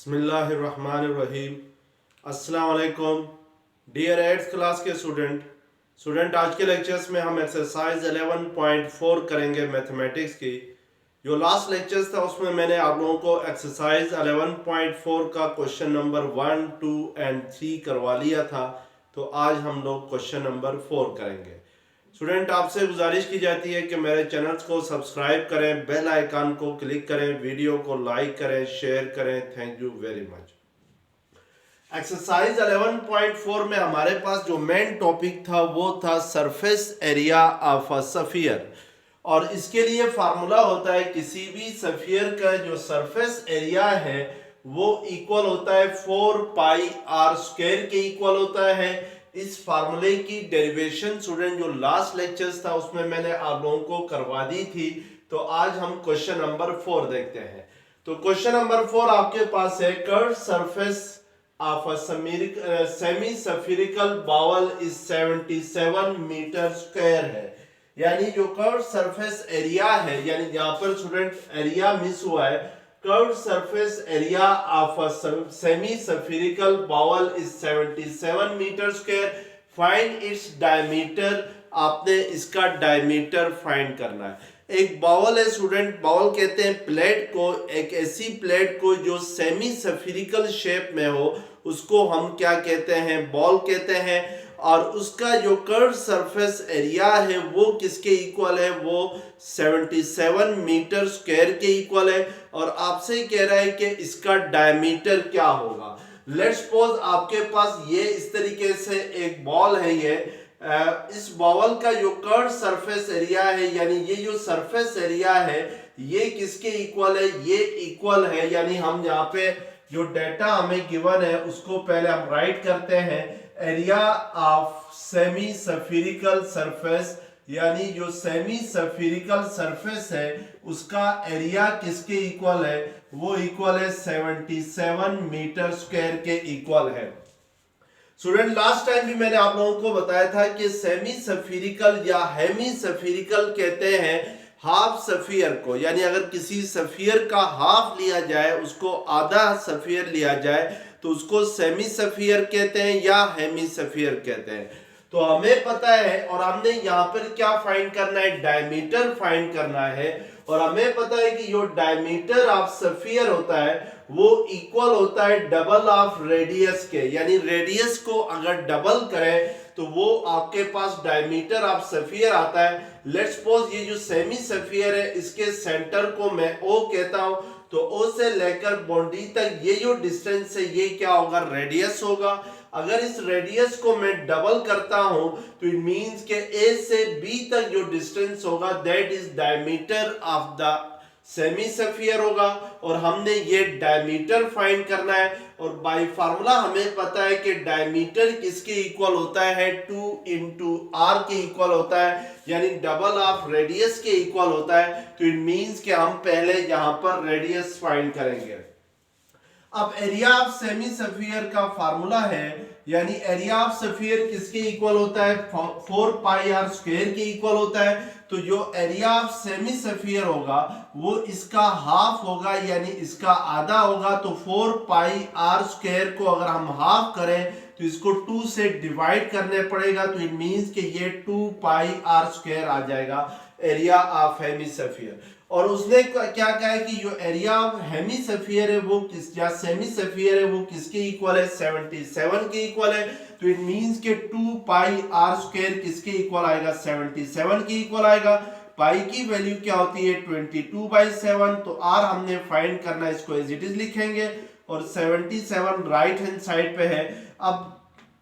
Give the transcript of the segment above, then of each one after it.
बिस्मिल्लाहिर्रहमानिर्रहीम। अस्सलाम वालेकुम डियर 8th क्लास के स्टूडेंट आज के लेक्चर्स में हम एक्सरसाइज 11.4 करेंगे मैथमेटिक्स की। जो लास्ट लेक्चर्स था उसमें मैंने आप लोगों को एक्सरसाइज 11.4 का क्वेश्चन नंबर 1, 2 एंड 3 करवा लिया था। तो आज हम लोग क्वेश्चन नंबर 4 करेंगे। स्टूडेंट आपसे गुजारिश की जाती है कि मेरे चैनल्स को सब्सक्राइब करें, बेल आइकन को क्लिक करें, वीडियो को लाइक करें, शेयर करें। Thank you very much. Exercise 11.4 में हमारे पास जो मेन टॉपिक था वो था surface area of a sphere. और इसके लिए फार्मूला होता है किसी भी स्फीयर का जो सरफेस एरिया है वो इक्वल होता है 4 पाई आर स्क्वायर के इक्वल होता है। इस फार्मूले की डेरिवेशन स्टूडेंट जो लास्ट लेक्चर्स था उसमें मैंने आप लोगों को करवा दी थी। तो आज हम क्वेश्चन नंबर 4 देखते हैं। तो क्वेश्चन नंबर 4 आपके पास है curve surface of a semi spherical bowl is 77 metre square है। यानी जो कर्व सरफेस एरिया है, यानी यहाँ पर स्टूडेंट एरिया मिस हुआ है। Curve surface area of a semi spherical bowl is 77 metre square. Find its diameter. आपने इसका डायमीटर फाइंड करना है। एक बाउल है स्टूडेंट, बाउल कहते हैं प्लेट को, एक ऐसी प्लेट को जो सेमी स्फेरिकल शेप में हो उसको हम क्या कहते हैं, बॉल कहते हैं। और उसका जो कर्व सरफेस एरिया है वो किसके इक्वल है, वो 77 मीटर स्क्वायर के इक्वल है। और आपसे कह रहा है कि इसका डायमीटर क्या होगा। लेट्स सपोज आपके पास ये इस तरीके से एक बॉल है। ये इस बॉल का जो कर्व सरफेस एरिया है, यानी ये जो सरफेस एरिया है ये किसके इक्वल है, ये इक्वल है। यानी हम यहाँ पे जो डेटा हमें गिवन है उसको पहले हम राइट करते हैं। Area of semi spherical surface, यानी जो सेमी स्फेरिकल सरफेस है उसका एरिया किसके इक्वल है, वो इक्वल है 77 मीटर स्क्वायर के इक्वल है। स्टूडेंट लास्ट टाइम भी मैंने आप लोगों को बताया था कि सेमी स्फेरिकल या हेमी स्फेरिकल कहते हैं हाफ स्फीयर को। यानी अगर किसी स्फीयर का हाफ लिया जाए, उसको आधा स्फीयर लिया जाए तो उसको सेमी स्फीयर कहते हैं या हेमी स्फीयर कहते हैं। तो हमें पता है और हमने यहाँ पर क्या फाइंड करना है, डायमीटर फाइंड करना है। और हमें पता है कि जो डायमीटर ऑफ स्फीयर होता है वो इक्वल होता है डबल ऑफ रेडियस के। यानी रेडियस को अगर डबल करें तो वो आपके पास डायमीटर ऑफ स्फीयर आता है। लेट्स सपोज ये जो सेमी स्फीयर है इसके सेंटर को मैं O कहता हूं, तो O से लेकर बाउंड्री तक ये जो डिस्टेंस है ये क्या होगा, रेडियस होगा। अगर इस रेडियस को मैं डबल करता हूं तो इट मींस के A से B तक जो डिस्टेंस होगा that is diameter of the semi sphere होगा। और हमने ये डायमीटर फाइंड करना है। और बाय फार्मूला हमें पता है कि डायमीटर किसके इक्वल होता है, 2 इंटू आर के इक्वल होता है, यानी डबल ऑफ रेडियस के इक्वल होता है। तो इट मींस कि हम पहले यहां पर रेडियस फाइंड करेंगे। अब एरिया ऑफ सेमी स्फीयर का फार्मूला है, यानी एरिया ऑफ स्फीयर किसके इक्वल होता है, 4 पाई आर स्क्वायर के इक्वल होता है। तो जो एरिया ऑफ सेमी स्फीयर होगा वो इसका हाफ होगा, यानी इसका आधा होगा। तो 4 पाई आर स्क्वायर को अगर हम हाफ करें तो इसको 2 से डिवाइड करने पड़ेगा। तो इट मींस कि ये 2 पाई आर स्क्वायर आ जाएगा एरिया ऑफ हेमी स्फीयर। और उसने क्या कहा है कि जो एरिया ऑफ हेमी स्फीयर है वो किस, या सेमी स्फीयर है वो किसके इक्वल है, 77 के इक्वल है। तो इट मींस के 2 पाई आर स्क्वायर किसके इक्वल आएगा, 77 के इक्वल आएगा। पाई की वैल्यू क्या होती है, 22/7। तो आर हमने फाइंड करना है, इसको एज इट इज लिखेंगे। और 77 राइट हैंड साइड पे है। अब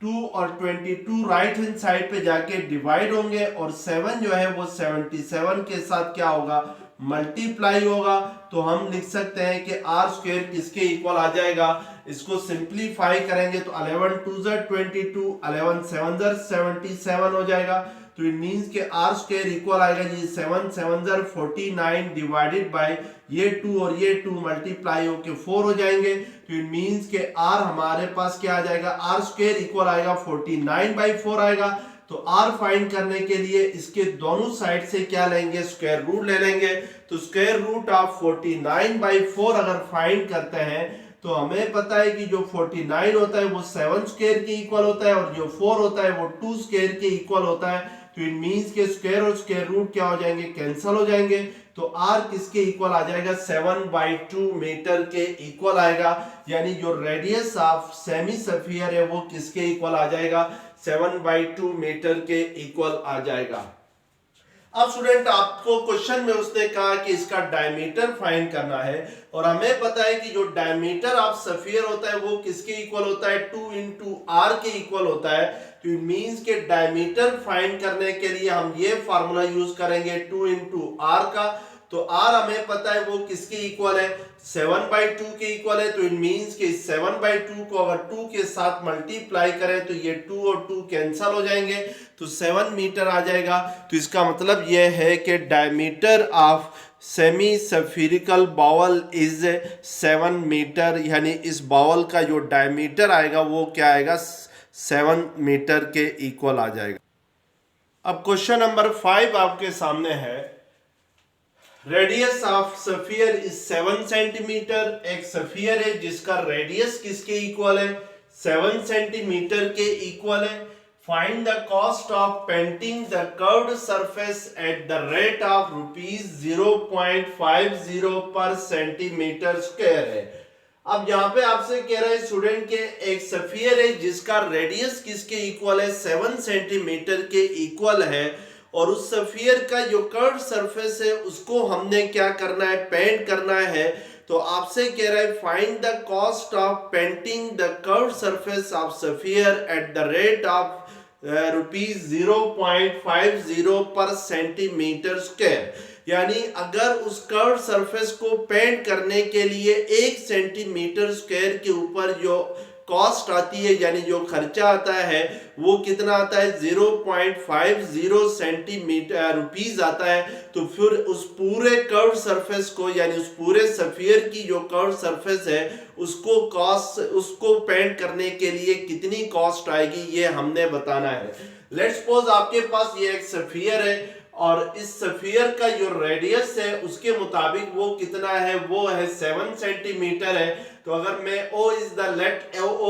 2 और 22 राइट हैंड साइड पे जाके डिवाइड होंगे और 7 जो है वो 77 के साथ क्या होगा, मल्टीप्लाई होगा। तो हम लिख सकते हैं कि आर स्क्वायर किसके इक्वल आ जाएगा। इसको सिंप्लीफाई करेंगे तो 11 2 22, 11 7 77 हो जाएगा। तो इट मींस के आर स्क्वायर इक्वल आएगा जी 7 7 49 डिवाइडेड बाय ये 2 और ये 2 मल्टीप्लाई होके 4 हो जाएंगे। तो इट मींस के आर हमारे पास क्या आ जाएगा, आर स्क्वायर इक्वल आएगा 49/4 आएगा। तो r फाइंड करने के लिए इसके दोनों साइड से क्या लेंगे, स्क्वायर रूट ले लेंगे। तो स्क्वायर रूट ऑफ 49/4 अगर फाइंड करते हैं तो हमें पता है कि जो 49 होता है वो 7 स्क्वायर के इक्वल होता है और जो 4 होता है वो 2 स्क्वायर के इक्वल होता है। तो इट मींस के स्क्वायर और स्क्वायर रूट क्या हो जाएंगे, कैंसिल हो जाएंगे। तो r किसके इक्वल आ जाएगा, 7/2 मीटर के इक्वल आएगा। यानी जो रेडियस ऑफ सेमी सफियर है वो किसके इक्वल आ जाएगा, 7/2 मीटर के इक्वल आ जाएगा। अब स्टूडेंट आपको क्वेश्चन में उसने कहा कि इसका डायमीटर फाइंड करना है और हमें पता है कि जो डायमीटर ऑफ सफियर होता है वो किसके इक्वल होता है, 2 into r के इक्वल होता है। तो इट मींस के डायमीटर फाइंड करने के लिए हम ये फार्मूला यूज करेंगे 2 into r का। तो r हमें पता है वो किसके इक्वल है, 7/2 के इक्वल है। तो इट मींस कि 7/2 को अगर 2 के साथ मल्टीप्लाई करें तो ये 2 और 2 कैंसिल हो जाएंगे तो 7 मीटर आ जाएगा। तो इसका मतलब यह है कि diameter of semi spherical bowl is 7 metre, यानी इस बाउल का जो डायमीटर आएगा वो क्या आएगा, 7 मीटर के इक्वल आ जाएगा। अब क्वेश्चन नंबर 5 आपके सामने है। Radius of sphere is 7 centimetre. एक सफियर है जिसका रेडियस किसके इक्वल है, 7 सेंटीमीटर के इक्वल है। Find the cost of painting the curved surface at the rate of ₹0.50 पर सेंटीमीटर स्क्वायर है। अब यहाँ पे आपसे कह रहे हैं स्टूडेंट के एक सफियर है जिसका रेडियस किसके इक्वल है, 7 सेंटीमीटर के इक्वल है और उस सफियर का जो कर्व सरफेस है उसको हमने क्या करना है, पेंट करना है। तो आपसे कह रहा है find the cost of painting the curve surface of sphere at the rate of ₹0.50 पर सेंटीमीटर स्क्वायर। यानी अगर उस कर्व सरफेस को पेंट करने के लिए 1 सेंटीमीटर स्क्वायर के ऊपर जो कॉस्ट आती है यानी जो खर्चा आता है वो कितना आता है, 0.50 सेंटीमीटर रुपीज आता है। तो फिर उस पूरे कर्व सरफेस को यानी उस पूरे सफियर की जो कर्व सरफेस है उसको पेंट करने के लिए कितनी कॉस्ट आएगी ये हमने बताना है। लेट्स सपोज आपके पास ये एक सफियर है और इस सफियर का जो रेडियस है उसके मुताबिक वो कितना है, वो है 7 सेंटीमीटर है। तो अगर मैं O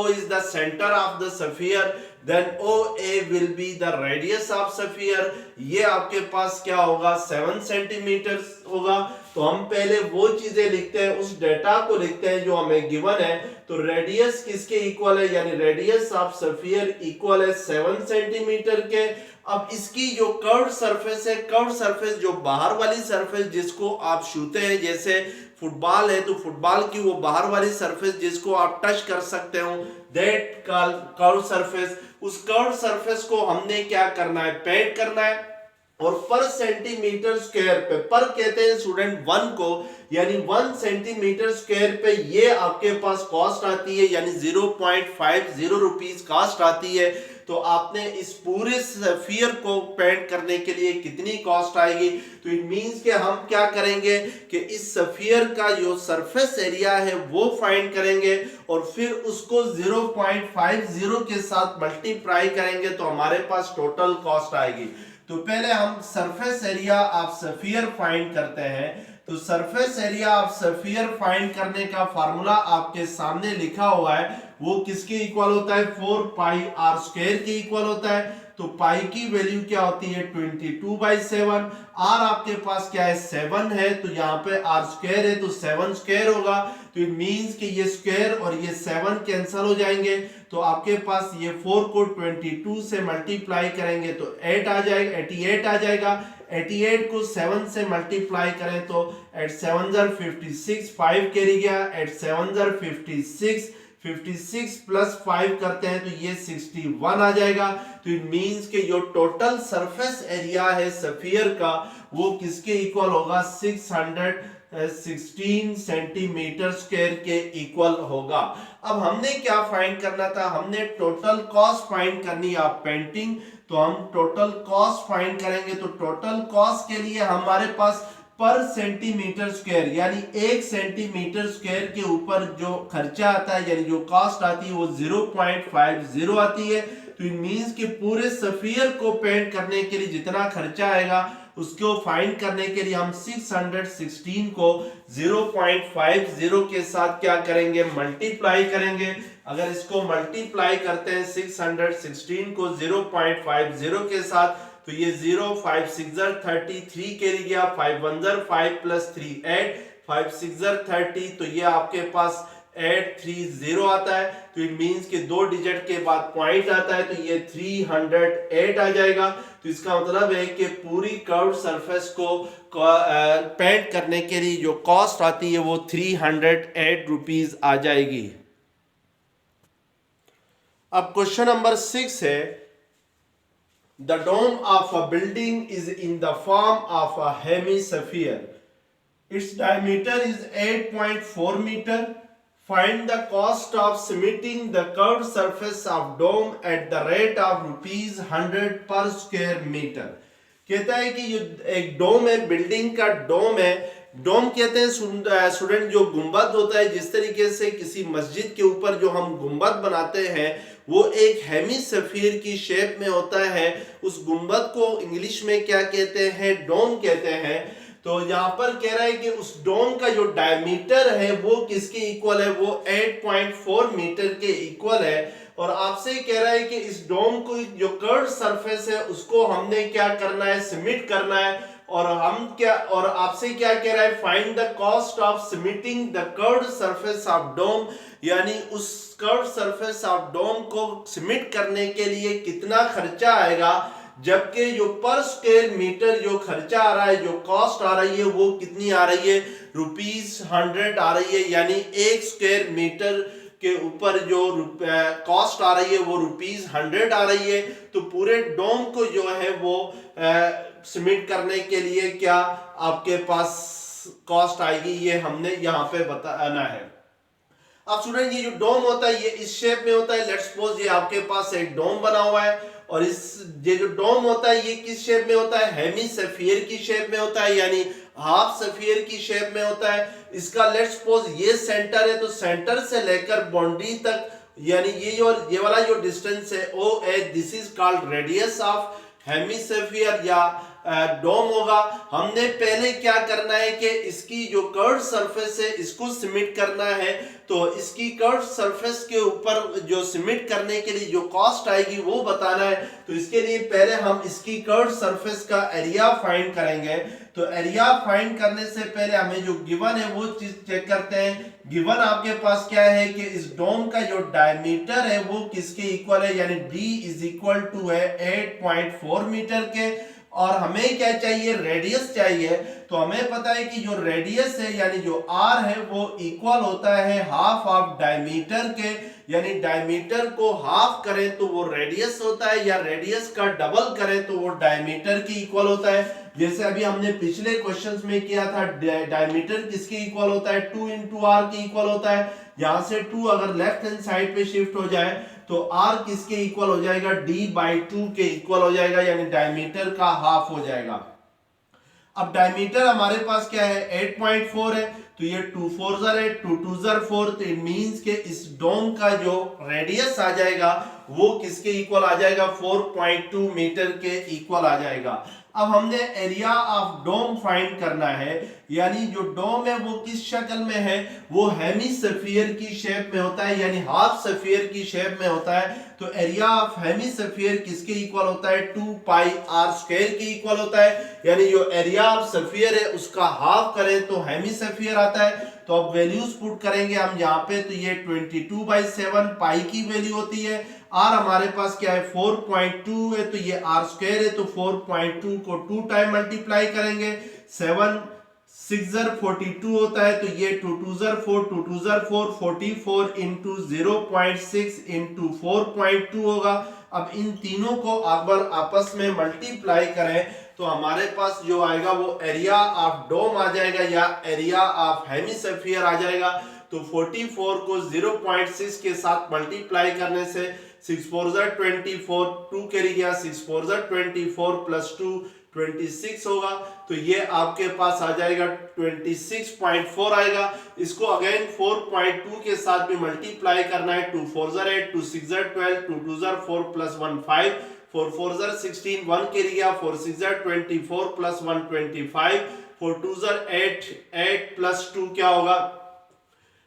is the center of the sphere, then OA will be the radius of sphere। ये आपके पास क्या होगा, 7 सेंटीमीटर होगा। तो हम पहले वो चीजें लिखते हैं, उस डेटा को लिखते हैं जो हमें गिवन है। तो रेडियस किसके इक्वल है, यानी रेडियस ऑफ स्फीयर इक्वल है 7 सेंटीमीटर के। अब इसकी जो कर्व सरफेस है, कर्व सरफेस जो बाहर वाली सरफेस जिसको आप छूते हैं, जैसे फुटबॉल है तो फुटबॉल की वो बाहर वाली सरफेस जिसको आप टच कर सकते हो, दैट कर्व सरफेस, उस कर्व सरफेस को हमने क्या करना है, पेंट करना है। और पर सेंटीमीटर स्क्वायर पे, पर कहते हैं स्टूडेंट 1 को, यानी 1 सेंटीमीटर स्क्वायर पे ये आपके पास कॉस्ट आती है, यानी 0.50 रुपीज कॉस्ट आती है। तो आपने इस पूरे स्फीयर को पेंट करने के लिए कितनी कॉस्ट आएगी। तो इट मींस कि हम क्या करेंगे कि इस स्फीयर का जो सरफेस एरिया है वो फाइंड करेंगे और फिर उसको 0.50 के साथ मल्टीप्लाई करेंगे तो हमारे पास टोटल कॉस्ट आएगी। तो पहले हम surface area of sphere find करते हैं। तो surface area of sphere find करने का फार्मूला आपके सामने लिखा हुआ है, वो किसके इक्वल होता है, 4πr² के इक्वल होता है। तो पाई की वैल्यू क्या होती है, 22/7। r आपके पास क्या है, 7 है, तो यहाँ पे r² है तो 7² होगा। तो इट मींस कि ये स्क्वायर और ये 7 कैंसिल हो जाएंगे। तो आपके पास ये 4 को 22 से मल्टीप्लाई करेंगे तो 8 आ जाएगा, 88 आ जाएगा। 88 को 7 से मल्टीप्लाई करें तो 8 7 56, 5 कैरी गया, 8 7 56, 56 प्लस 5 करते हैं तो ये 61 आ जाएगा। तो इट मींस कि जो टोटल सरफेस एरिया है स्फीयर का वो किसके इक्वल होगा, 616 सेंटीमीटर स्क्वायर के इक्वल होगा। अब हमने क्या फाइंड करना था, हमने टोटल कॉस्ट फाइंड करनी है ऑफ पेंटिंग। तो हम टोटल कॉस्ट फाइंड करेंगे। तो टोटल कॉस्ट के लिए हमारे पास पर सेंटीमीटर स्क्वायर, यानी 1 सेंटीमीटर स्क्वायर के ऊपर जो खर्चा आता है यानी जो कॉस्ट आती है वो 0.50 आती है। तो इट मींस कि पूरे सफियर को पेंट करने के लिए जितना खर्चा आएगा उसको फाइंड करने के लिए हम 616 को 0.50 के साथ क्या करेंगे, मल्टीप्लाई करेंगे। अगर इसको मल्टीप्लाई करते हैं 616 को 0.50 के साथ तो ये 0 5 6 33 के लिए गया, 5 1 5 प्लस 3 8, 5 6 30, तो ये आपके पास 830 आता है। तो इट मींस कि 2 डिजिट के बाद पॉइंट आता है तो ये 308 आ जाएगा। तो इसका मतलब है कि पूरी कर्व सरफेस को पेंट करने के लिए जो कॉस्ट आती है वो 308 रुपीज आ जाएगी। अब क्वेश्चन नंबर 6 है, the dome of a building is in the form of a hemisphere, its diameter is 8.4 metre, find the cost of cementing the curved surface of dome at the rate of ₹100 per square meter। कहता है कि ये एक डोम है, building का डोम है। डोम कहते हैं स्टूडेंट जो गुंबद होता है, जिस तरीके से किसी मस्जिद के ऊपर जो हम गुंबद बनाते हैं वो एक हेमिस्फीयर की शेप में होता है। उस गुंबद को इंग्लिश में क्या कहते हैं, डोम कहते हैं। तो यहाँ पर कह रहा है कि उस डोम का जो डायमीटर है वो किसके इक्वल है, वो 8.4 मीटर के इक्वल है। और आपसे कह रहा है कि इस डोम को जो कर्व सरफेस है उसको हमने क्या करना है, सिमिट करना है। और हम क्या, और आपसे क्या कह रहा है, find the cost of cementing the curve surface of dome, यानी उस कर्व सरफेस ऑफ डोम को सिमिट करने के लिए कितना खर्चा आएगा। जबकि जो पर स्क्वायर मीटर जो खर्चा आ रहा है, जो कॉस्ट आ रही है वो कितनी आ रही है, ₹100 आ रही है। यानी 1 स्क्वायर मीटर के ऊपर जो कॉस्ट आ रही है वो ₹100 आ रही है। तो पूरे डोम को जो है वो सिमिट करने के लिए क्या आपके पास कॉस्ट आएगी, ये हमने यहाँ पे बताना है। अब स्टूडेंट ये जो डोम होता है ये इस शेप में होता है। लेट्स सपोज ये आपके पास एक डोम बना हुआ है और इस ये जो डोम होता है ये किस शेप में होता है, हेमिस्फीयर की शेप में होता है, यानी हाफ स्फीयर की शेप में होता है। इसका लेट्स सपोज ये सेंटर है, तो सेंटर से लेकर बाउंड्री तक, यानी ये वाला जो डिस्टेंस है O A, this is called radius of hemisphere या डोम होगा। हमने पहले क्या करना है कि इसकी जो कर्व सरफेस है इसको सिमिट करना है। तो इसकी कर्व सरफेस के ऊपर जो सिमिट करने के लिए जो कॉस्ट आएगी वो बताना है। तो इसके लिए पहले हम इसकी कर्व सरफेस का एरिया फाइंड करेंगे। तो एरिया फाइंड करने से पहले हमें जो गिवन है वो चीज चेक करते हैं। गिवन आपके पास क्या है कि इस डोम का जो डायमीटर है वो किसके इक्वल है, यानी D इज इक्वल टू है 8.4 मीटर के। और हमें क्या चाहिए, रेडियस चाहिए। तो हमें पता है कि जो रेडियस है यानी जो R है वो इक्वल होता है हाफ ऑफ डायमीटर के, यानी डायमीटर को हाफ करें तो वो रेडियस होता है, या रेडियस का डबल करें तो वो डायमीटर की इक्वल होता है। जैसे अभी हमने पिछले क्वेश्चंस में किया था, डायमीटर किसके इक्वल होता है, 2 into R के इक्वल होता है। यहां से 2 अगर लेफ्ट हैंड साइड पे शिफ्ट हो जाए तो R किसके इक्वल हो जाएगा, D/2 के इक्वल हो जाएगा, यानी डायमीटर का हाफ हो जाएगा। अब डायमीटर हमारे पास क्या है, 8.4 है। तो ये 2 4 8, 2 2 4, तो इट मींस के इस डोम का जो रेडियस आ जाएगा वो किसके इक्वल आ जाएगा, 4.2 मीटर के इक्वल आ जाएगा। अब हमने एरिया ऑफ डोम फाइंड करना है, यानी जो डोम है वो किस शक्ल में है, वो हेमिस्फीयर की शेप में होता है, यानी हाफ स्फीयर की शेप में होता है। तो एरिया ऑफ हेमिस्फीयर किसके इक्वल होता है, 2 पाई r स्क्वायर के इक्वल होता है। यानी जो एरिया ऑफ स्फीयर है उसका हाफ करें तो हेमिस्फीयर आता है। तो अब वैल्यूज पुट करेंगे हम यहाँ पे, तो ये 22/7 पाई की वैल्यू होती है। r हमारे पास क्या है, 4.2 है, तो ये r स्क्वायर है, तो 4.2 को 2 टाइम मल्टीप्लाई करेंगे, 7 6 42 होता है, तो ये 2 2 4, 2 2 4, 44 इंटू 0.6 इंटू 4.2 होगा। अब इन तीनों को अगर आपस में मल्टीप्लाई करें तो हमारे पास जो आएगा वो एरिया ऑफ डोम आ जाएगा, या एरिया ऑफ हेमिस्फीयर आ जाएगा। तो 44 को 0.6 के साथ मल्टीप्लाई करने से 6 4 24, 2 कैरी गया, 6 4 24 प्लस 2 26 होगा, तो ये आपके पास आ जाएगा 26.4 आएगा। इसको अगेन 4.2 के साथ भी मल्टीप्लाई करना है। 2 4 ज़र 8, 2 6 ज़र 12, 2 2 ज़र 4 प्लस 1 5, 4 4 ज़र 16, 1 के लिया, 4 6 ज़र 24 प्लस 1 25, 4 2 ज़र 8, 8 प्लस 2 क्या होगा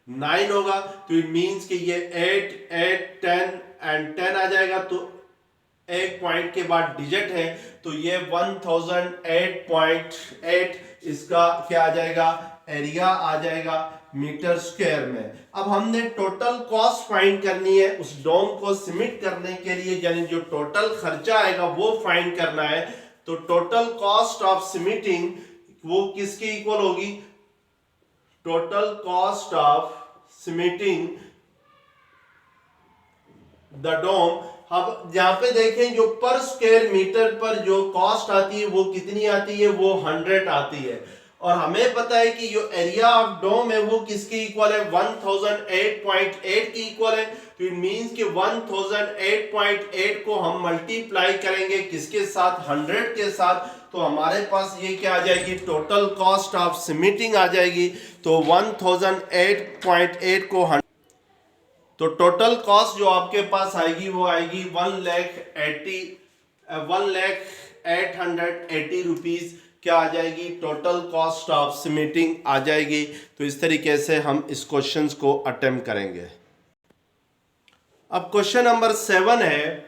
9 होगा। तो इट मींस कि ये 8 8 10 एंड 10 आ जाएगा, तो एक पॉइंट के बाद डिजिट है, तो ये 1008.8 इसका क्या आ जाएगा एरिया आ जाएगा मीटर स्क्वायर में। अब हमने टोटल कॉस्ट फाइंड करनी है उस डोम को सीमेंट करने के लिए, यानी जो टोटल खर्चा आएगा वो फाइंड करना है। तो टोटल कॉस्ट ऑफ सीमेंटिंग वो किसके इक्वल होगी, total cost of cementing the dome. अब यहाँ पे देखें जो पर स्क्वायर मीटर पर जो कॉस्ट आती है वो कितनी आती है, वो 100 आती है। और हमें पता है कि जो एरिया ऑफ डोम है वो किसके इक्वल है, 1008.8 की इक्वल है। तो इट मींस कि 1008.8 को हम मल्टीप्लाई करेंगे किसके साथ, 100 के साथ, तो हमारे पास ये क्या आ जाएगी, टोटल कॉस्ट ऑफ सीमेंटिंग आ जाएगी। तो 1008.8 को 100, तो टोटल कॉस्ट जो आपके पास आएगी वो आएगी 1,08,80 रुपीज क्या आ जाएगी, टोटल कॉस्ट ऑफ सीमेंटिंग आ जाएगी। तो इस तरीके से हम इस क्वेश्चन को अटेम्प्ट करेंगे। अब क्वेश्चन नंबर 7 है,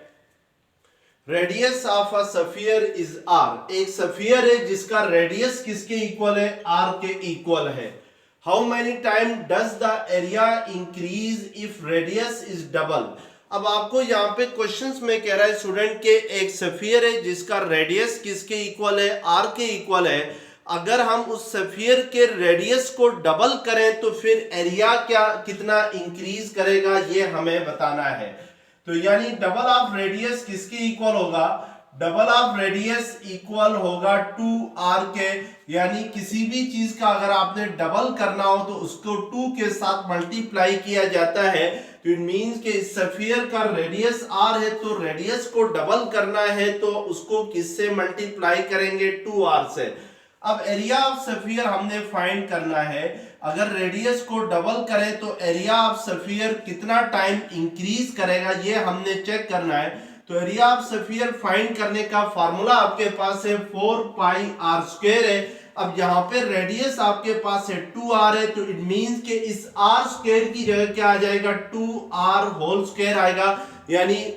radius of a sphere is r. एक सफियर है जिसका रेडियस किसके इक्वल है, आर के इक्वल है। How many time does the area increase if radius is double. अब आपको यहाँ पे क्वेश्चंस में कह रहा है स्टूडेंट के एक सफियर है जिसका रेडियस किसके इक्वल है, आर के इक्वल है। अगर हम उस सफियर के रेडियस को डबल करें तो फिर एरिया क्या कितना इंक्रीज करेगा ये हमें बताना है। तो यानी डबल ऑफ रेडियस किसके इक्वल होगा, डबल ऑफ रेडियस इक्वल होगा 2r के। यानी किसी भी चीज का अगर आपने डबल करना हो तो उसको 2 के साथ मल्टीप्लाई किया जाता है। तो इट मींस कि इस सफियर का रेडियस r है, तो रेडियस को डबल करना है तो उसको किससे मल्टीप्लाई करेंगे, 2r से। अब एरिया ऑफ सफियर हमने फाइंड करना है। अगर रेडियस को डबल करें तो एरिया ऑफ सफियर कितना टाइम इंक्रीज करेगा ये हमने चेक करना है। तो एरिया ऑफ सफियर फाइंड करने का फार्मूला आपके पास है 4 पाई आर स्क्वायर है। अब यहाँ पे रेडियस आपके पास है 2r है, तो इट मींस कि इस r स्क्वायर की जगह क्या आ जाएगा, 2r होल स्क्वायर आएगा। यानी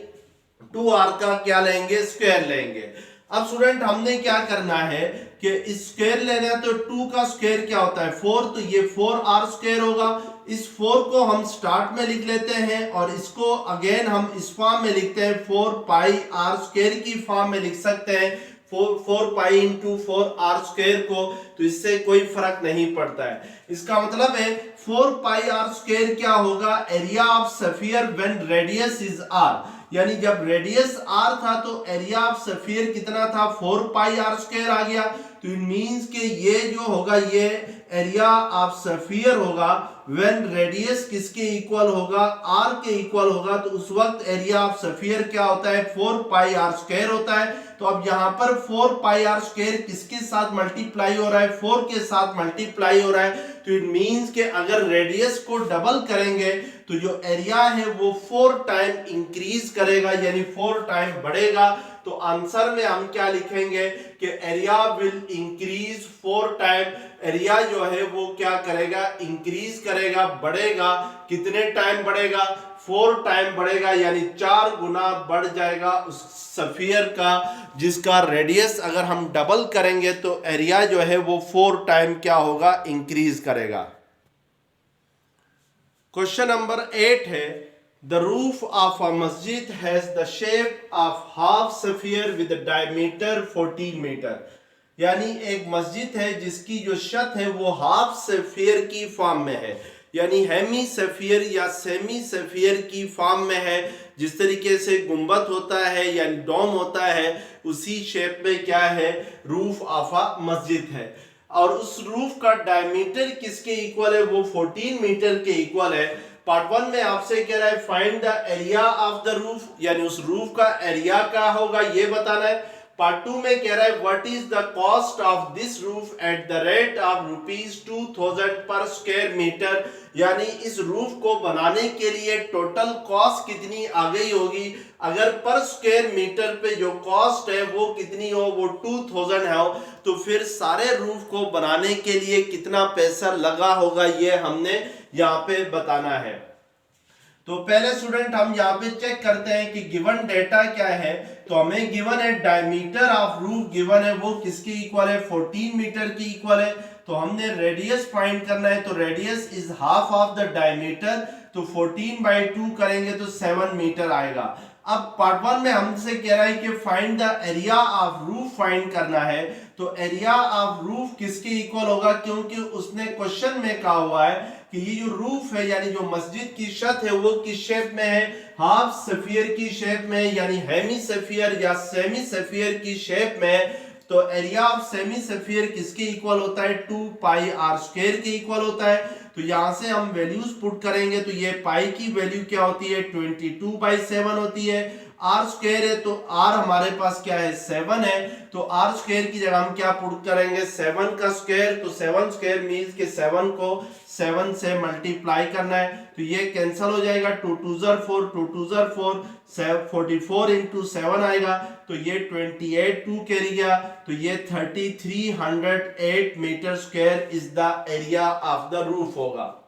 2r का क्या लेंगे, स्क्वायर लेंगे। अब स्टूडेंट हमने क्या करना है कि इस स्क्वायर लेना है, तो 2 का स्क्वायर क्या होता है 4, तो ये 4r स्क्वायर होगा। इस 4 को हम स्टार्ट में लिख लेते हैं और इसको अगेन हम इस फॉर्म में लिखते हैं 4 पाई आर स्क्वायर की फॉर्म में लिख सकते हैं 4 पाई इंटू 4r स्क्वायर को, तो इससे कोई फर्क नहीं पड़ता है। इसका मतलब है 4 पाई आर स्क्वायर क्या होगा, area of sphere when radius is r। यानी जब रेडियस r था तो एरिया ऑफ सफियर कितना था, 4 पाई आर स्क्वायर आ गया। तो इट मींस कि ये जो होगा ये एरिया ऑफ सफियर होगा व्हेन रेडियस किसके इक्वल होगा, r के इक्वल होगा। तो उस वक्त एरिया ऑफ सफियर क्या होता है, 4 पाई आर स्क्वायर होता है। तो अब यहाँ पर 4 पाई आर स्क्वायर किसके साथ मल्टीप्लाई हो रहा है, 4 के साथ मल्टीप्लाई हो रहा है। तो इट मींस कि अगर रेडियस को डबल करेंगे तो जो एरिया है वो 4 टाइम इंक्रीज करेगा, यानी 4 टाइम बढ़ेगा। तो आंसर में हम क्या लिखेंगे कि area will increase 4 time. Area जो है वो क्या करेगा, इंक्रीज करेगा, बढ़ेगा। कितने टाइम बढ़ेगा, 4 टाइम बढ़ेगा, यानी 4 गुना बढ़ जाएगा उस सफियर का जिसका रेडियस अगर हम डबल करेंगे तो एरिया जो है वो 4 टाइम क्या होगा, इंक्रीज करेगा। क्वेश्चन नंबर 8 है, द रूफ ऑफ अ मस्जिद has the shape of half sphere with diameter 14 metre. यानी एक मस्जिद है जिसकी जो छत है वो हाफ सफियर की फॉर्म में है, यानी हेमी सफियर या सेमी सफियर की फॉर्म में है। जिस तरीके से गुंबद होता है यानी डोम होता है उसी शेप में क्या है, रूफ ऑफ अ मस्जिद है। और उस रूफ का डायमीटर किसके इक्वल है, वो 14 मीटर के इक्वल है। पार्ट 1 में आपसे कह रहा है find the area of the roof, यानी उस रूफ का एरिया क्या होगा ये बताना है। पार्ट 2 में कह रहा है what is the cost of this roof at the rate of ₹2000 पर स्क्वायर मीटर, यानी इस रूफ को बनाने के लिए टोटल कॉस्ट कितनी आ गई होगी। अगर पर स्क्वायर मीटर पे जो कॉस्ट है वो कितनी हो, वो 2000 है, तो फिर सारे रूफ को बनाने के लिए कितना पैसा लगा होगा ये हमने यहाँ पे बताना है। तो पहले स्टूडेंट हम यहाँ पे चेक करते हैं कि गिवन डेटा क्या है। तो हमें गिवन है डायमीटर ऑफ रूफ गिवन है, वो किसके इक्वल है, 14 मीटर की इक्वल है। तो हमने रेडियस फाइंड करना है, तो radius is half of the diameter, तो 14/2 करेंगे तो 7 मीटर आएगा। अब पार्ट 1 में हमसे कह रहा है कि find the area of roof find करना है। तो एरिया ऑफ रूफ किसके इक्वल होगा, क्योंकि उसने क्वेश्चन में कहा हुआ है कि ये जो रूफ है यानी जो मस्जिद की छत है वो किस शेप में है, हाफ सफियर की शेप में, यानी हेमी सफियर या सेमी सफियर की शेप में। तो एरिया ऑफ सेमी सफियर किसके इक्वल होता है, 2πr² के इक्वल होता है। तो यहां से हम वैल्यूज पुट करेंगे, तो ये पाई की वैल्यू क्या होती है, 22/7 होती है। आर स्क्वायर है तो आर हमारे पास क्या है, 7 है, तो आर स्क्वायर की जगह हम क्या पुट करेंगे, 7 का स्क्वायर। तो 7 स्क्वायर मीन्स के 7 को 7 से मल्टीप्लाई करना है, तो ये कैंसिल हो जाएगा, 2 2 4, 2 2 4, 44 इंटू 7 आएगा, तो ये 28 2 कैरी गया, तो ये 3308 metre square is the area of the roof होगा।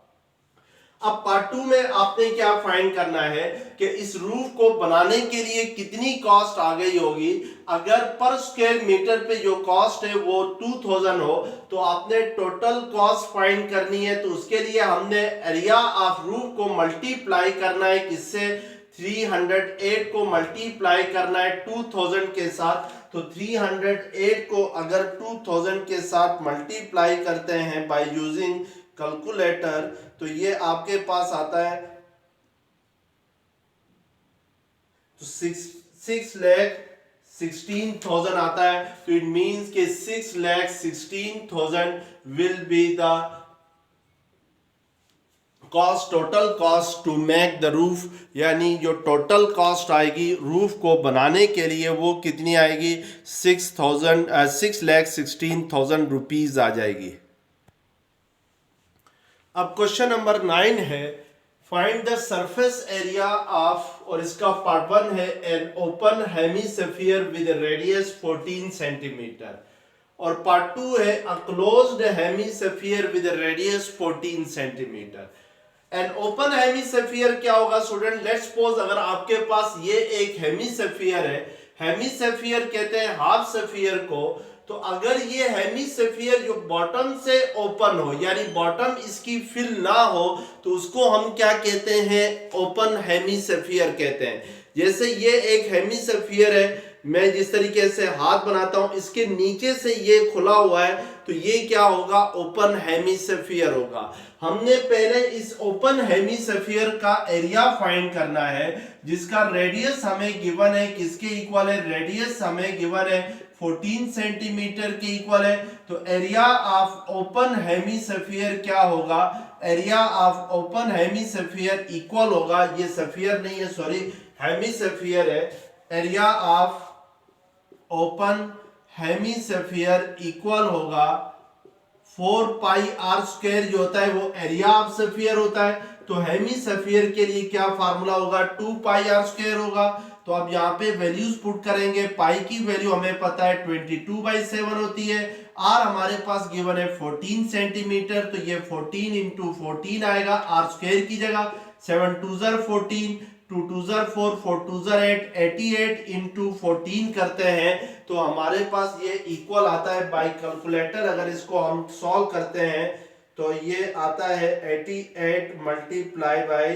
अब पार्ट 2 में आपने क्या फाइंड करना है कि इस रूफ को बनाने के लिए कितनी कॉस्ट आ गई होगी। अगर पर स्क्वायर मीटर पे जो कॉस्ट है वो 2000 हो, तो आपने टोटल कॉस्ट फाइंड करनी है। तो उसके लिए हमने एरिया ऑफ रूफ को मल्टीप्लाई करना है, किससे, 308 को मल्टीप्लाई करना है 2000 के साथ। तो 308 को अगर 2000 के साथ मल्टीप्लाई करते हैं बाय यूजिंग कैलकुलेटर, तो ये आपके पास आता है तो 6,16,000 आता है। तो इट मींस के 6,16,000 will be the cost, total cost to make the roof, यानी जो टोटल कॉस्ट आएगी रूफ को बनाने के लिए वो कितनी आएगी, 6,16,000 रुपीज आ जाएगी। अब क्वेश्चन नंबर 9 है find the surface area of, और इसका पार्ट 1 है an open hemisphere with radius 14 centimetre, और पार्ट 2 है a closed hemisphere with radius 14 centimetre. An open hemisphere क्या होगा स्टूडेंट, लेट्स सपोज अगर आपके पास ये एक हेमीस्फीयर है, हेमीस्फीयर कहते हैं हाफ स्फीयर को। तो अगर ये हेमीस्फीयर जो बॉटम से ओपन हो, यानी बॉटम इसकी फिल ना हो, तो उसको हम क्या कहते हैं, ओपन हेमीस्फीयर कहते हैं। जैसे ये एक हेमीस्फीयर है, मैं जिस तरीके से हाथ बनाता हूं, इसके नीचे से ये खुला हुआ है, तो ये क्या होगा, ओपन हेमीस्फीयर होगा। हमने पहले इस ओपन हेमीस्फीयर का एरिया फाइंड करना है, जिसका रेडियस हमें गिवन है, किसके इक्वल है, रेडियस हमें गिवन है 14 सेंटीमीटर के इक्वल है। तो एरिया ऑफ ओपन हेमीस्फीयर क्या होगा, area of open hemisphere equal होगा, ये स्फीयर नहीं है सॉरी हेमीस्फीयर है, area of open hemisphere equal होगा 4πr² जो होता है वो एरिया ऑफ स्फीयर होता है। तो हेमीस्फीयर के लिए क्या फार्मूला होगा, 2πr² होगा। तो अब यहाँ पे वैल्यूज पुट करेंगे, पाई की वैल्यू हमें पता है 22/7 होती है, आर हमारे पास गिवन है 14 सेंटीमीटर, तो ये 14 इंटू 14 आएगा आर स्क्वायर की जगह, 7 2 14, 2 2 4, 4 2 8, 88 इंटू 14 करते हैं, तो हमारे पास ये इक्वल आता है बाय कैलकुलेटर। अगर इसको हम सॉल्व करते हैं तो ये आता है 88 मल्टीप्लाई बाय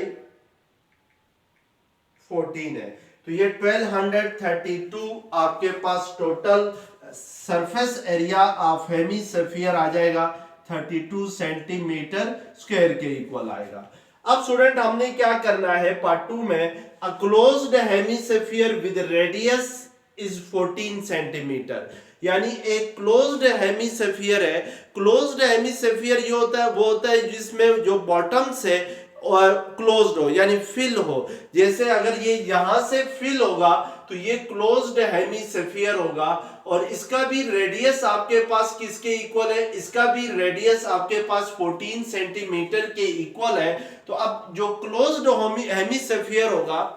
14 है, तो ये 1232 आपके पास total surface area of hemisphere आ जाएगा, 32 सेंटीमीटर स्क्वायर के इक्वल आएगा। अब स्टूडेंट हमने क्या करना है पार्ट 2 में, a closed hemisphere with radius is 14 centimetre, यानी एक क्लोज्ड हेमीस्फीयर है। क्लोज्ड हेमीस्फीयर ये होता है, वो होता है जिसमें जो बॉटम से और क्लोज्ड हो, यानी फिल हो। जैसे अगर ये यहां से फिल होगा तो ये क्लोज्ड हेमिस्फीयर होगा और इसका भी रेडियस आपके पास किसके इक्वल है, इसका भी रेडियस आपके पास 14 सेंटीमीटर के इक्वल है। तो अब जो क्लोज्ड हेमिस्फीयर होगा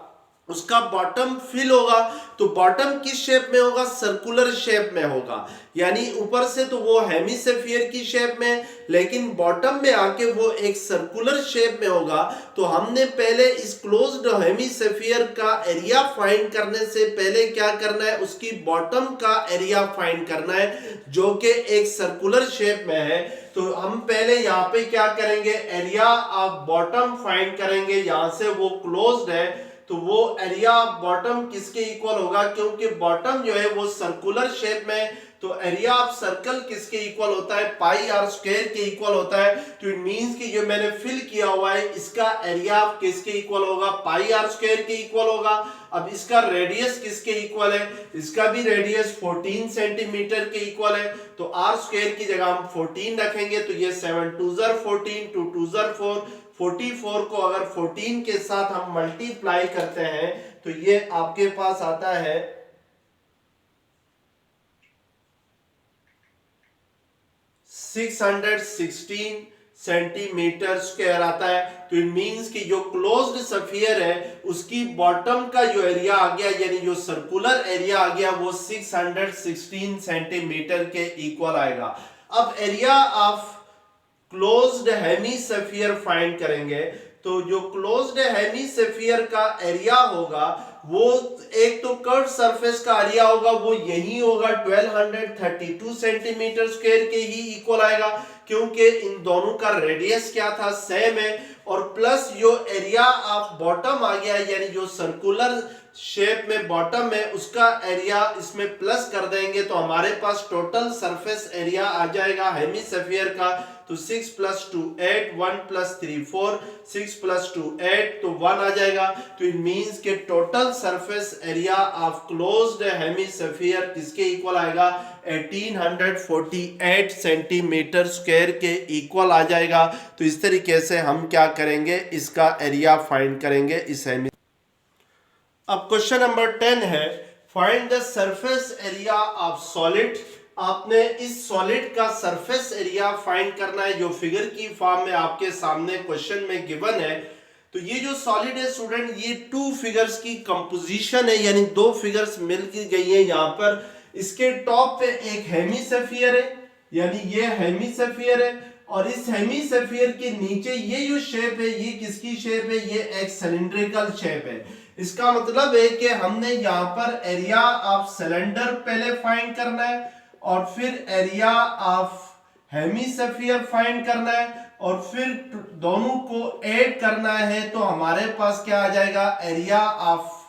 उसका बॉटम फिल होगा, तो बॉटम किस शेप में होगा, सर्कुलर शेप में होगा। यानी ऊपर से तो वो हेमिस्फीयर की शेप में, लेकिन बॉटम में आके वो एक सर्कुलर शेप में होगा। तो हमने पहले इस क्लोज्ड हेमिस्फीयर का एरिया फाइंड करने से पहले क्या करना है, उसकी बॉटम का एरिया फाइंड करना है जो कि एक सर्कुलर शेप में है। तो हम पहले यहाँ पे क्या करेंगे, एरिया ऑफ बॉटम फाइंड करेंगे। यहां से वो क्लोज्ड है तो वो एरिया ऑफ बॉटम किसके इक्वल होगा, क्योंकि बॉटम जो है वो सर्कुलर शेप में, तो एरिया ऑफ सर्कल किसके इक्वल होता है, पाई आर स्क्वायर के इक्वल होता है। तो इट मींस कि जो मैंने फिल किया हुआ है इसका एरिया ऑफ किसके इक्वल होगा, पाई आर स्क्वायर के इक्वल होगा। अब इसका रेडियस किसके इक्वल है, इसका भी रेडियस 14 सेंटीमीटर के इक्वल है। तो आर स्क्वायर की जगह हम 14 रखेंगे तो ये 7 2 14 2 2 4, 44 को अगर 14 के साथ हम मल्टीप्लाई करते हैं तो ये आपके पास आता है 616 सेंटीमीटर स्क्वायर आता है। तो इट मींस कि जो क्लोज्ड स्फीयर है उसकी बॉटम का जो एरिया आ गया, यानी जो सर्कुलर एरिया आ गया, वो 616 सेंटीमीटर के इक्वल आएगा। अब area of closed hemisphere find करेंगे तो जो क्लोज्ड हेमिस्फीयर का एरिया होगा वो एक तो कर्व सरफेस का एरिया होगा वो यही होगा 1232 सेंटीमीटर स्क्वायर के ही इक्वल आएगा, क्योंकि इन दोनों का रेडियस क्या था, सेम है। और प्लस जो एरिया ऑफ बॉटम आ गया यानी जो सर्कुलर शेप में बॉटम है उसका एरिया इसमें प्लस कर देंगे तो हमारे पास टोटल सरफेस एरिया आ जाएगा हेमिस्फीयर का। तो 6 + 2 8, 1 + 3 4, 6 + 2 8, तो 1 आ जाएगा। तो इट मींस के total surface area of closed hemisphere किसके इक्वल आएगा, 1848 सेंटीमीटर स्क्वायर के इक्वल आ जाएगा। तो इस तरीके से हम क्या करेंगे, इसका एरिया फाइंड करेंगे इस हेमी। अब क्वेश्चन नंबर 10 है, find the surface area of solid. आपने इस सॉलिड का सरफेस एरिया फाइंड करना है जो फिगर की फॉर्म में आपके सामने क्वेश्चन में गिवन है। तो ये जो सॉलिड है स्टूडेंट, ये 2 फिगर्स की कंपोजिशन है, यानी 2 फिगर्स मिल गई है। यहाँ पर इसके टॉप पे एक हेमिस्फीयर है, यानी ये हेमिस्फीयर है, और इस हेमिस्फीयर के नीचे ये जो शेप है ये किसकी शेप है, ये एक सिलिंड्रिकल शेप है। इसका मतलब है कि हमने यहाँ पर एरिया ऑफ सिलेंडर पहले फाइंड करना है और फिर एरिया ऑफ हेमिस्फीयर फाइंड करना है और फिर दोनों को ऐड करना है। तो हमारे पास क्या आ जाएगा, एरिया ऑफ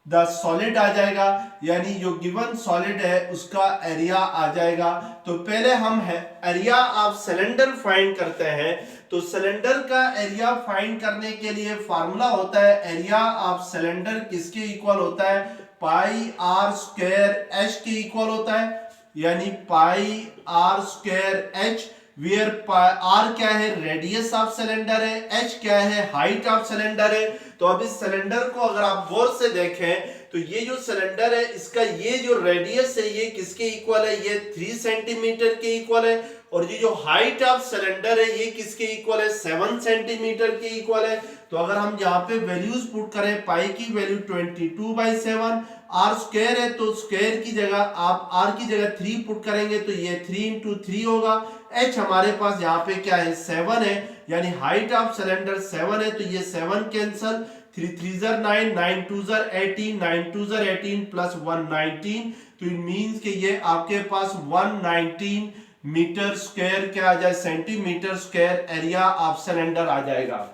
द सॉलिड आ जाएगा, यानी जो गिवन सॉलिड है उसका एरिया आ जाएगा। तो पहले हम एरिया ऑफ सिलेंडर फाइंड करते हैं। तो सिलेंडर का एरिया फाइंड करने के लिए फार्मूला होता है, एरिया ऑफ सिलेंडर किसके इक्वल होता है, पाई आर स्क्वायर एच के इक्वल होता है, यानी pi r square h, where r क्या है, रेडियस ऑफ सिलेंडर है, एच क्या है, हाइट ऑफ सिलेंडर है। तो अब इस सिलेंडर को अगर आप गौर से देखें तो ये जो सिलेंडर है इसका ये जो रेडियस है ये किसके इक्वल है, ये 3 सेंटीमीटर के इक्वल है, और ये जो हाइट ऑफ सिलेंडर है ये किसके इक्वल है, 7 सेंटीमीटर के इक्वल है। तो अगर हम यहाँ पे वैल्यूज पुट करें, पाई की वैल्यू 22/7, आर स्क्वायर है तो स्क्वायर की जगह आप आर की जगह 3 पुट करेंगे तो ये 3 × 3 होगा। एच हमारे पास यहाँ पे क्या है, 7 है, यानी हाइट ऑफ सिलेंडर 7 है, तो ये 7 कैंसल, 3 3 9, 9 2 18, 9 2 18 प्लस 119। तो इट मींस कि ये आपके पास 119 मीटर स्क्वायर क्या आ जाए, centimetre square area of cylinder आ जाएगा।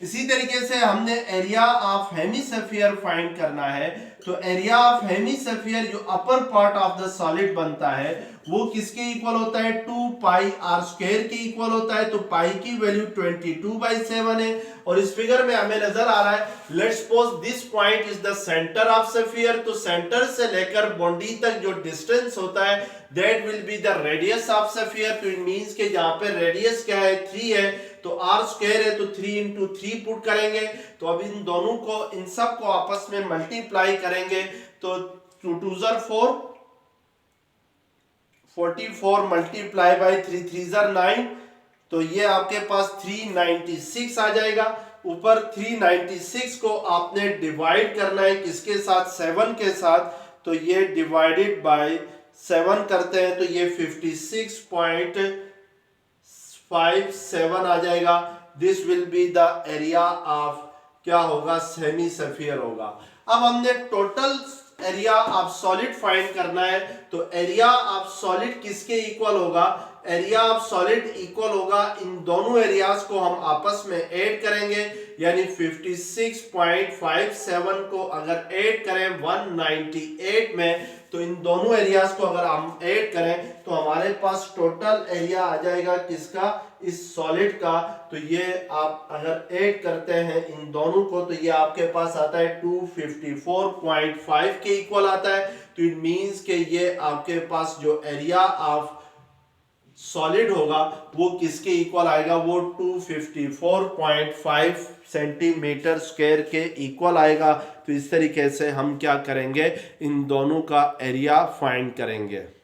इसी तरीके से हमने एरिया ऑफ हेमिस्फीयर फाइंड करना है। तो एरिया ऑफ हेमिस्फीयर जो upper part of the solid बनता है वो किसके इक्वल होता है, 2 पाई आर स्क्वायर के इक्वल होता है। तो पाई की वैल्यू 22/7 है, और इस फिगर में हमें नजर आ रहा है, let's suppose this point is the centre of sphere. तो सेंटर से लेकर बॉडी तक जो डिस्टेंस होता है that will be the radius of sphere. तो इट मींस के जहां पे रेडियस क्या है, 3 है, तो आर स्क्वायर है तो 3 × 3 पुट करेंगे। तो अब इन दोनों को, इन सब को आपस में मल्टीप्लाई करेंगे तो 2 2 ज़र 4, 44 मल्टीप्लाई बाई 3 3 ज़र 9, तो ये आपके पास 396 आ जाएगा। ऊपर 396 को आपने डिवाइड करना है किसके साथ, 7 के साथ, तो ये डिवाइडेड बाय 7 करते हैं तो ये 56.57 आ जाएगा। This will be the area of क्या होगा, सेमी सफियर होगा। अब हमने total area of solid find करना है, तो एरिया ऑफ सॉलिड किसके इक्वल होगा, एरिया ऑफ सॉलिड इक्वल होगा, इन दोनों एरियाज को हम आपस में ऐड करेंगे, यानी 56.57 को अगर ऐड करें 198 में, तो इन दोनों एरियाज को अगर हम ऐड करें तो हमारे पास टोटल एरिया आ जाएगा किसका, इस सॉलिड का। तो ये आप अगर ऐड करते हैं इन दोनों को तो ये आपके पास आता है 254.5 के इक्वल आता है। तो इट मींस कि ये आपके पास जो एरिया ऑफ सॉलिड होगा वो किसके इक्वल आएगा, वो 254.5 सेंटीमीटर स्क्वायर के इक्वल आएगा। तो इस तरीके से हम क्या करेंगे, इन दोनों का एरिया फाइंड करेंगे।